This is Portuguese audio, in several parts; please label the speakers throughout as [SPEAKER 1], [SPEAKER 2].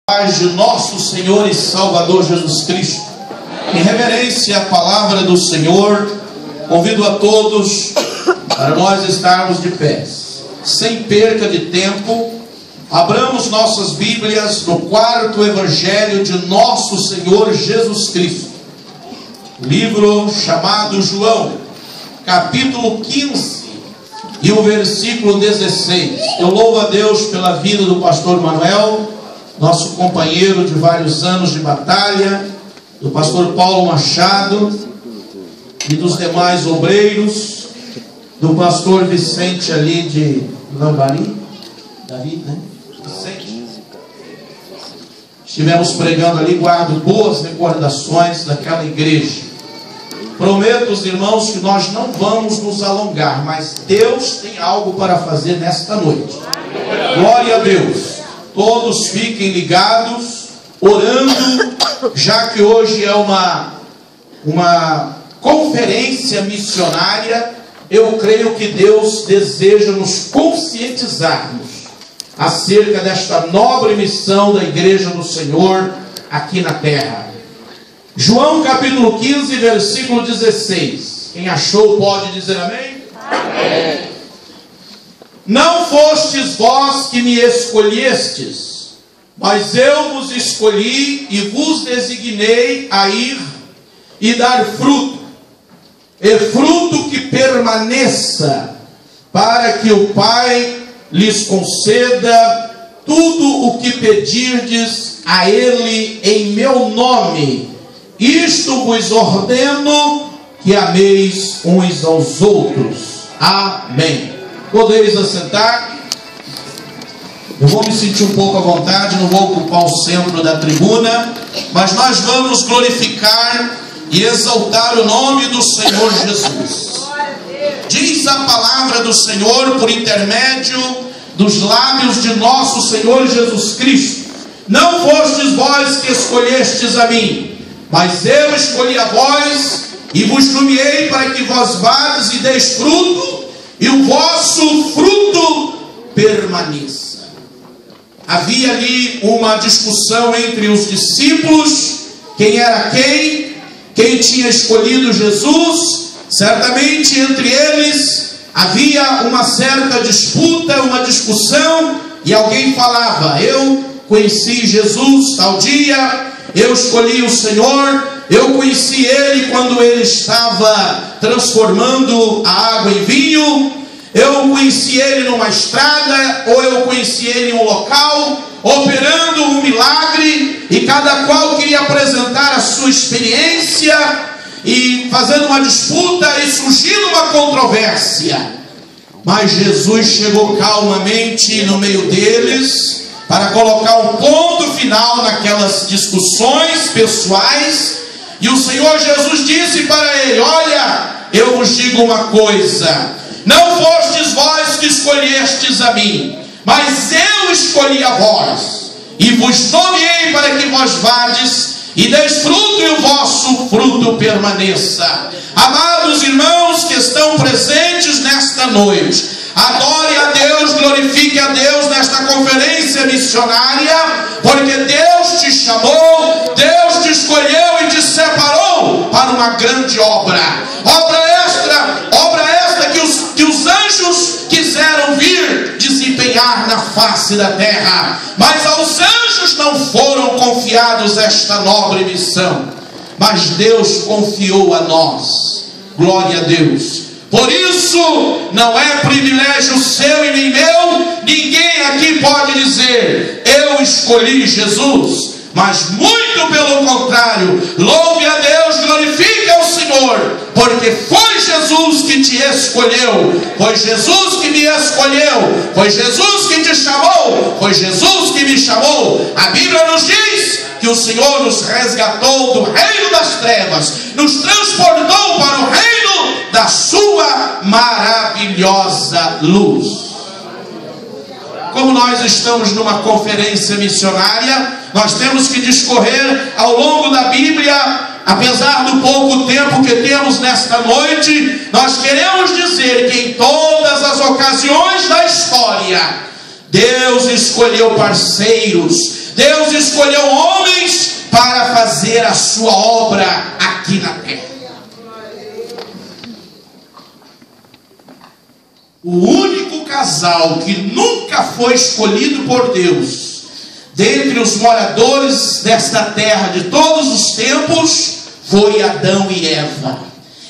[SPEAKER 1] Paz de nosso Senhor e Salvador Jesus Cristo. Em reverência à palavra do Senhor, convido a todos para nós estarmos de pé. Sem perca de tempo, abramos nossas Bíblias no quarto Evangelho de nosso Senhor Jesus Cristo. Livro chamado João, capítulo 15 e o versículo 16. Eu louvo a Deus pela vida do pastor Manuel, nosso companheiro de vários anos de batalha, do pastor Paulo Machado e dos demais obreiros, do pastor Vicente ali de Lambari, Davi, né? Vicente. Estivemos pregando ali, guardo boas recordações daquela igreja. Prometo aos irmãos que nós não vamos nos alongar, mas Deus tem algo para fazer nesta noite. Glória a Deus. Todos fiquem ligados, orando, já que hoje é uma conferência missionária. Eu creio que Deus deseja nos conscientizarmos acerca desta nobre missão da Igreja do Senhor aqui na terra. João capítulo 15, versículo 16. Quem achou pode dizer amém? Amém. Não fostes vós que me escolhestes, mas eu vos escolhi e vos designei a ir e dar fruto, e fruto que permaneça, para que o Pai lhes conceda tudo o que pedirdes a Ele em meu nome. Isto vos ordeno, que ameis uns aos outros. Amém. Podeis assentar. Eu vou me sentir um pouco à vontade, não vou ocupar o centro da tribuna, mas nós vamos glorificar e exaltar o nome do Senhor Jesus. Diz a palavra do Senhor por intermédio dos lábios de nosso Senhor Jesus Cristo: não fostes vós que escolhestes a mim, mas eu escolhi a vós e vos nomeei para que vós vades e deis fruto, e o vosso fruto permaneça. Havia ali uma discussão entre os discípulos, quem era quem tinha escolhido Jesus. Certamente entre eles havia uma certa disputa, uma discussão, e alguém falava: eu conheci Jesus tal dia, eu escolhi o Senhor, eu conheci Ele quando Ele estava transformando a água em vinho, eu conheci Ele numa estrada, ou eu conheci Ele em um local, operando um milagre, e cada qual queria apresentar a sua experiência, e fazendo uma disputa, e surgindo uma controvérsia. Mas Jesus chegou calmamente no meio deles, para colocar um ponto final naquelas discussões pessoais. E o Senhor Jesus disse para ele: olha, eu vos digo uma coisa, não fostes vós que escolhestes a mim, mas eu escolhi a vós, e vos nomeei para que vós vades e deis fruto, e o vosso fruto permaneça. Amados irmãos que estão presentes nesta noite, adore a Deus, glorifique a Deus nesta conferência missionária, porque Deus te chamou, Deus te escolheu e te separou para uma grande obra. Obra esta que os anjos quiseram vir desempenhar na face da terra, mas aos anjos não foram confiados esta nobre missão, mas Deus confiou a nós. Glória a Deus. Por isso, não é privilégio seu e nem meu. Ninguém aqui pode dizer: eu escolhi Jesus. Mas muito pelo contrário, louve a Deus, glorifique ao Senhor, porque foi Jesus que te escolheu, foi Jesus que me escolheu, foi Jesus que te chamou, foi Jesus que me chamou. A Bíblia nos diz que o Senhor nos resgatou do reino das trevas, nos transportou para o reino da sua maravilhosa luz. Como nós estamos numa conferência missionária, nós temos que discorrer ao longo da Bíblia. Apesar do pouco tempo que temos nesta noite, nós queremos dizer que em todas as ocasiões da história, Deus escolheu parceiros, Deus escolheu homens para fazer a sua obra aqui na terra. O único casal que nunca foi escolhido por Deus, dentre os moradores desta terra de todos os tempos, foi Adão e Eva.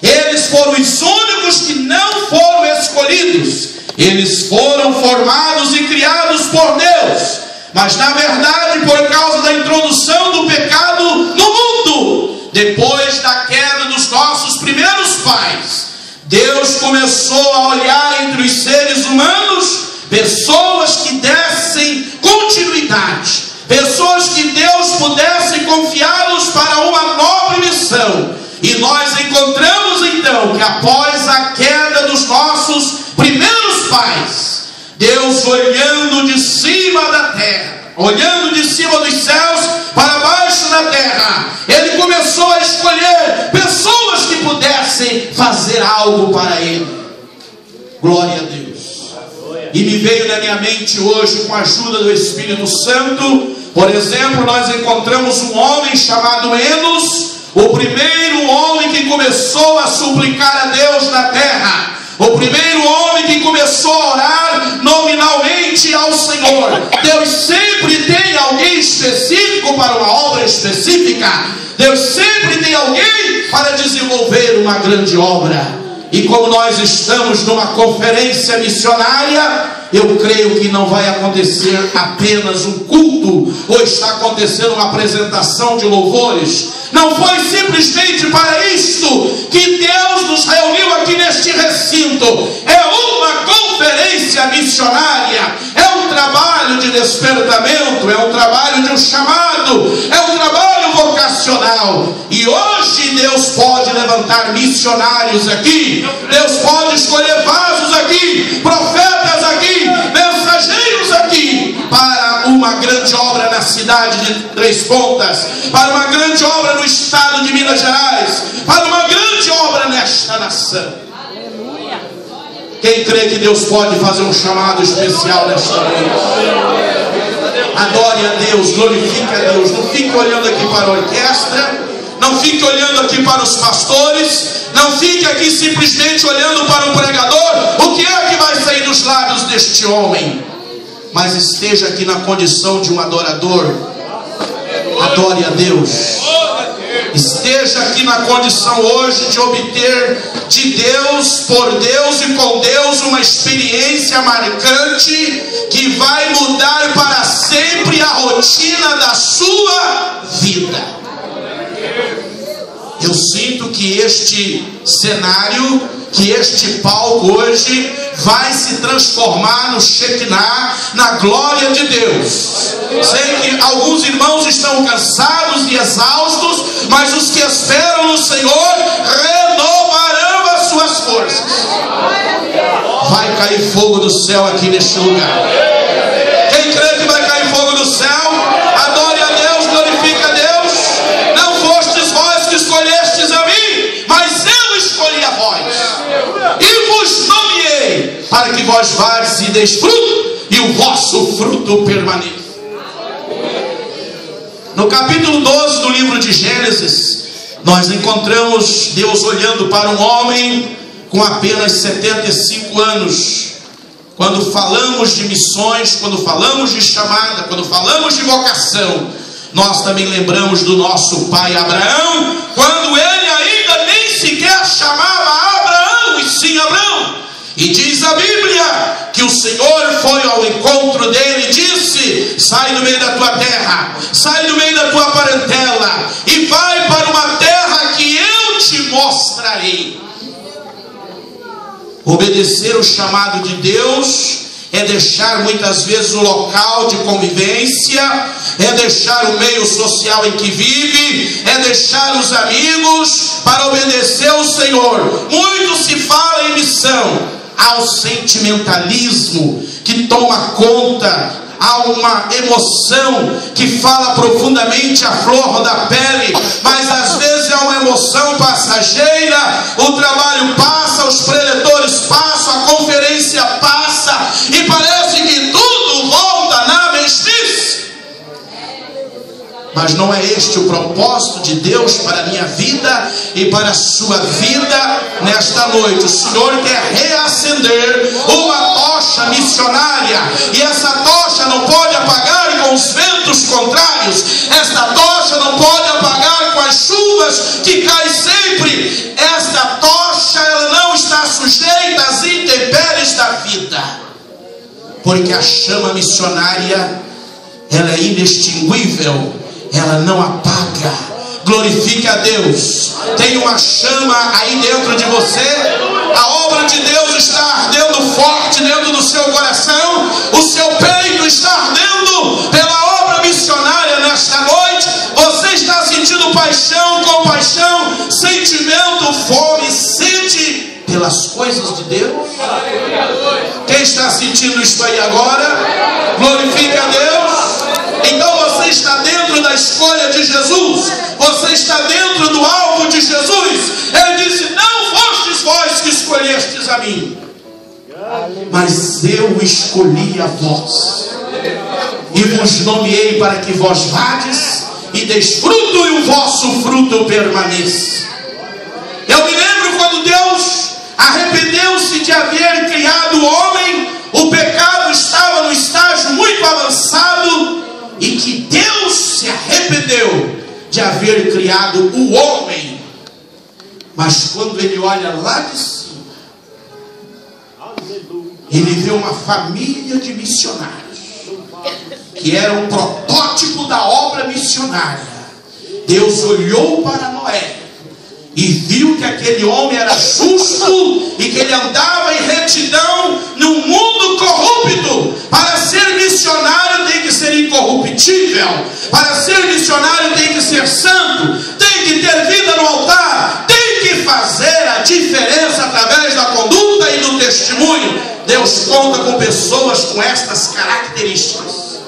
[SPEAKER 1] Eles foram os únicos que não foram escolhidos. Eles foram formados e criados por Deus, mas na verdade, por causa da introdução do pecado no mundo, depois da queda dos nossos primeiros pais, Deus começou a olhar entre os seres humanos pessoas que dessem continuidade, pessoas que Deus pudesse confiá-los para uma nobre missão. E nós encontramos então que após a queda dos nossos primeiros pais, Deus olhando de cima da terra, olhando de cima dos céus para baixo da terra, Ele começou a escolher pessoas que pudessem fazer algo para Ele. Glória a Deus. E me veio na minha mente hoje, com a ajuda do Espírito Santo, por exemplo, nós encontramos um homem chamado Enos, o primeiro homem que começou a suplicar a Deus na terra, o primeiro homem que começou a orar nominalmente ao Senhor. Deus sempre tem alguém específico para uma obra específica. Deus sempre tem alguém para desenvolver uma grande obra. E como nós estamos numa conferência missionária, eu creio que não vai acontecer apenas um culto, ou está acontecendo uma apresentação de louvores. Não foi simplesmente para isto que Deus nos reuniu aqui neste recinto. É uma conferência missionária, é um trabalho de despertamento, é um trabalho de um chamado, é um trabalho vocacional. E hoje Deus pode levantar missionários aqui, Deus pode escolher vasos aqui, profetas aqui, mensageiros aqui, para uma grande obra na cidade de Três Pontas, para uma grande obra no estado de Minas Gerais, para uma grande obra nesta nação. Quem crê que Deus pode fazer um chamado especial nesta noite? Adore a Deus, glorifique a Deus. Não fique olhando aqui para a orquestra, não fique olhando aqui para os pastores, não fique aqui simplesmente olhando para o pregador. O que é que vai sair dos lábios deste homem? Mas esteja aqui na condição de um adorador. Adore a Deus. Esteja aqui na condição hoje de obter de Deus, por Deus e com Deus uma experiência marcante que vai mudar para sempre a rotina da sua vida. Eu sinto que este cenário, que este palco hoje vai se transformar no Shekinah, na glória de Deus. Sei que alguns irmãos estão cansados e exaustos, mas os que esperam no Senhor renovarão as suas forças. Vai cair fogo do céu aqui neste lugar. Quem crê que vai cair fogo do céu, adore a Deus, glorifique a Deus. Não fostes vós que escolhestes a mim, mas eu escolhi a vós e vos nomeei para que vós vás e deis fruto, e o vosso fruto permaneça. No capítulo 12 do livro de Gênesis, nós encontramos Deus olhando para um homem com apenas 75 anos. Quando falamos de missões, quando falamos de chamada, quando falamos de vocação, nós também lembramos do nosso pai Abraão, quando ele ainda nem sequer chamava Abraão, e sim Abraão. E diz a Bíblia que o Senhor foi ao encontro dele e disse: sai do meio da tua terra, sai do meio da tua parentela, e vai para uma terra que eu te mostrarei. Obedecer o chamado de Deus é deixar muitas vezes o local de convivência, é deixar o meio social em que vive, é deixar os amigos para obedecer ao Senhor. Muito se fala em missão, há o sentimentalismo que toma conta, há uma emoção que fala profundamente a flor da pele, mas às vezes é uma emoção passageira. O trabalho passa, os preletores passam, a conferência passa, e parece que tudo volta na mesmice. Mas não é este o propósito de Deus para a minha vida e para a sua vida nesta noite. O Senhor quer reacender uma tocha missionária, e essa tocha não pode apagar com os ventos contrários, esta tocha não pode apagar com as chuvas que caem sempre. Esta tocha, ela não está sujeita às intempéries da vida, porque a chama missionária, ela é inextinguível, ela não apaga. Glorifique a Deus. Tem uma chama aí dentro de você. A obra de Deus está ardendo forte dentro do seu coração. O seu peito está ardendo pela obra missionária nesta noite. Você está sentindo paixão, compaixão, sentimento, fome, sede pelas coisas de Deus? Quem está sentindo isso aí agora? Glorifique a Deus. Então você está dentro da escolha de Jesus, você está dentro do alvo de Jesus. Ele disse: não fostes vós que escolhestes a mim, mas eu escolhi a vós, e vos nomeei para que vós vades e deis fruto, e o vosso fruto permaneça. Eu me lembro quando Deus arrependeu-se de haver criado o homem. O pecado estava no estágio muito avançado, e que Deus se arrependeu de haver criado o homem. Mas quando ele olha lá de cima, ele vê uma família de missionários, que era um protótipo da obra missionária. Deus olhou para Noé e viu que aquele homem era justo e que ele andava em retidão num mundo corrupto. Para ser missionário tem que ser incorruptível. Para ser missionário tem que ser santo. Tem que ter vida no altar. Tem que fazer a diferença através da conduta e do testemunho. Deus conta com pessoas com estas características.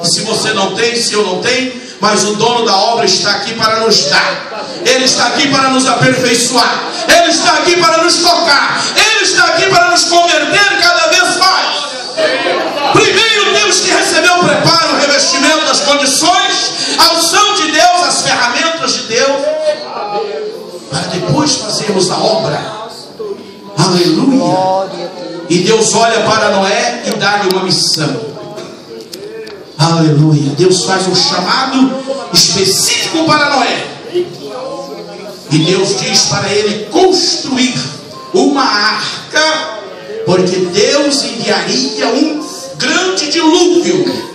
[SPEAKER 1] E se você não tem, se eu não tenho, mas o dono da obra está aqui para nos dar. Ele está aqui para nos aperfeiçoar. Ele está aqui para nos tocar. Ele está aqui para nos converter cada vez mais. Primeiro temos que receber o preparo, o revestimento das condições, a unção de Deus, as ferramentas de Deus, para depois fazermos a obra. Aleluia. E Deus olha para Noé e dá-lhe uma missão. Aleluia. Deus faz um chamado específico para Noé. E Deus diz para ele construir uma arca, porque Deus enviaria um grande dilúvio.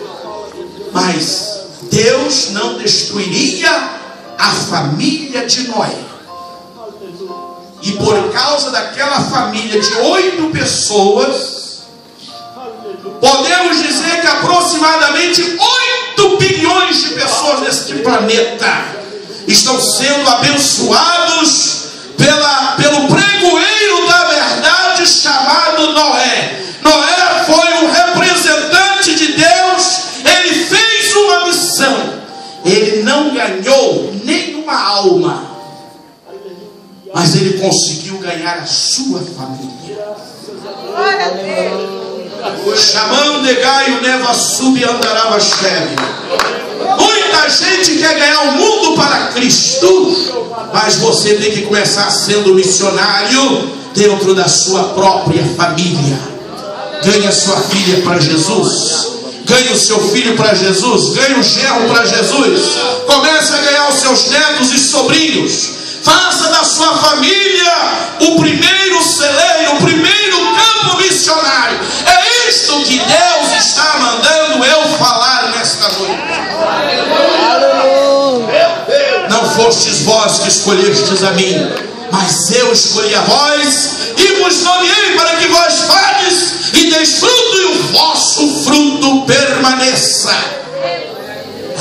[SPEAKER 1] Mas Deus não destruiria a família de Noé. E por causa daquela família de 8 pessoas, podemos dizer que aproximadamente 8 bilhões de pessoas neste planeta estão sendo abençoados pelo pregoeiro da verdade chamado Noé. Noé foi um representante de Deus. Ele fez uma missão. Ele não ganhou nenhuma alma, mas ele conseguiu ganhar a sua família. Chamando de Gaio Neva Sub Andarava Cheve. Muita gente quer ganhar o mundo para Cristo, mas você tem que começar sendo missionário dentro da sua própria família. Ganhe a sua filha para Jesus, ganhe o seu filho para Jesus, ganhe o genro para Jesus. Comece a ganhar os seus netos e sobrinhos. Faça da sua família o primeiro celeiro, o primeiro campo missionário. É isto que Deus está mandando eu falar nesta noite. Não fostes vós que escolhestes a mim, mas eu escolhi a vós e vos nomeei para que vós vades e deis fruto, e o vosso fruto permaneça.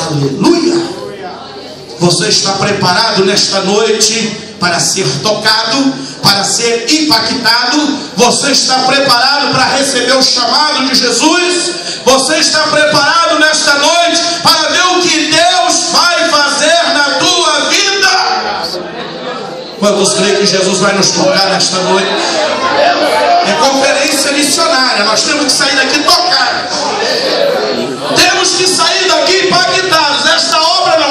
[SPEAKER 1] Aleluia. Você está preparado nesta noite para ser tocado, para ser impactado? Você está preparado para receber o chamado de Jesus? Você está preparado nesta noite para ver o que Deus vai fazer na tua vida? Quantos creem que Jesus vai nos tocar nesta noite? É conferência missionária. Nós temos que sair daqui tocados. Temos que sair daqui impactados. Esta obra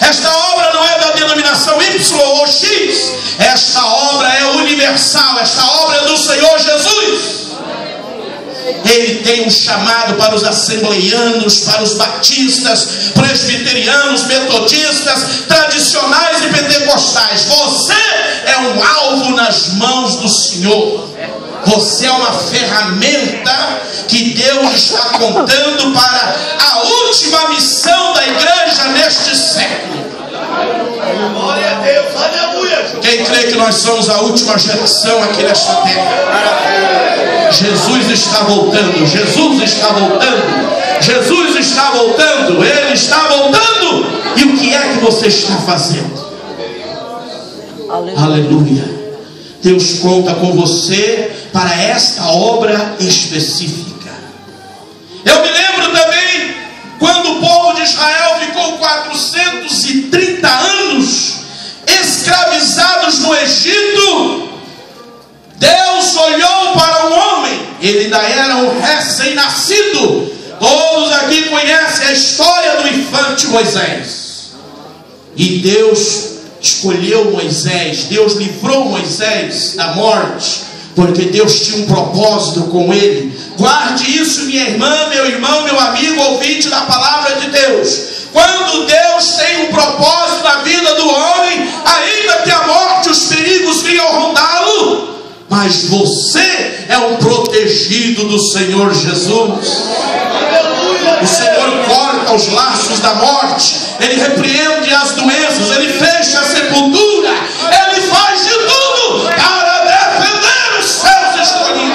[SPEAKER 1] Esta obra não é da denominação Y ou X. Esta obra é universal. Esta obra é do Senhor Jesus. Ele tem um chamado para os assembleianos, para os batistas, presbiterianos, metodistas, tradicionais e pentecostais. Você é um alvo nas mãos do Senhor. Você é uma ferramenta que Deus está contando para a última missão da igreja neste século.
[SPEAKER 2] Glória a Deus, aleluia.
[SPEAKER 1] Quem crê que nós somos a última geração aqui nesta terra? Jesus está voltando, Jesus está voltando, Jesus está voltando, Ele está voltando. E o que é que você está fazendo? Aleluia. Deus conta com você para esta obra específica. Eu me lembro também quando o povo de Israel ficou 430 anos escravizados no Egito. Deus olhou para um homem, ele ainda era um recém-nascido. Todos aqui conhecem a história do infante Moisés. E Deus escolheu Moisés, Deus livrou Moisés da morte, porque Deus tinha um propósito com ele. Guarde isso, minha irmã, meu irmão, meu amigo, ouvinte da palavra de Deus. Quando Deus tem um propósito na vida do homem, ainda que a morte, os perigos venham rondá-lo, mas você é um protegido do Senhor Jesus. O Senhor corta os laços da morte, Ele repreende as doenças, Ele fecha a sepultura,